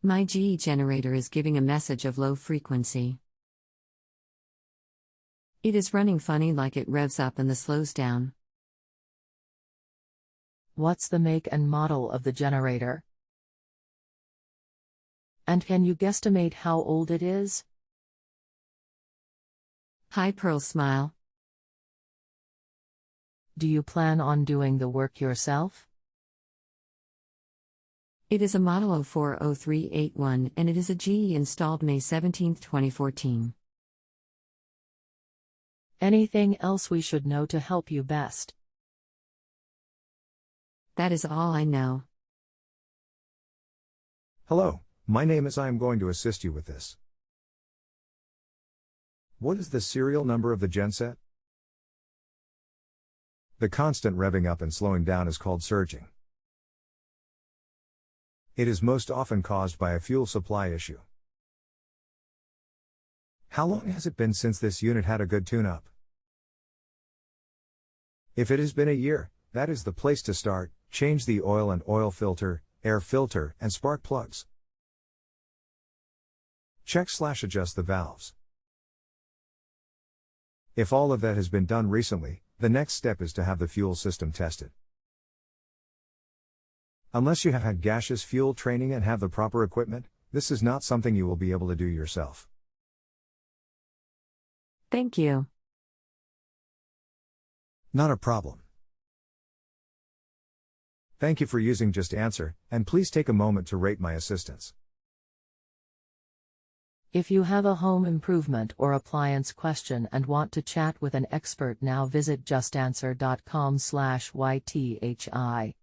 My GE generator is giving a message of low frequency. It is running funny, like it revs up and then slows down. What's the make and model of the generator? And can you guesstimate how old it is? Hi Pearl smile. Do you plan on doing the work yourself? It is a model 040381 and it is a GE installed May 17, 2014. Anything else we should know to help you best? That is all I know. Hello, my name is. I am going to assist you with this. What is the serial number of the genset? The constant revving up and slowing down is called surging. It is most often caused by a fuel supply issue. How long has it been since this unit had a good tune-up? If it has been a year, that is the place to start. Change the oil and oil filter, air filter, and spark plugs. Check/adjust the valves. If all of that has been done recently, the next step is to have the fuel system tested. Unless you have had gaseous fuel training and have the proper equipment, this is not something you will be able to do yourself. Thank you. Not a problem. Thank you for using JustAnswer, and please take a moment to rate my assistance. If you have a home improvement or appliance question and want to chat with an expert now, visit justanswer.com/ythi.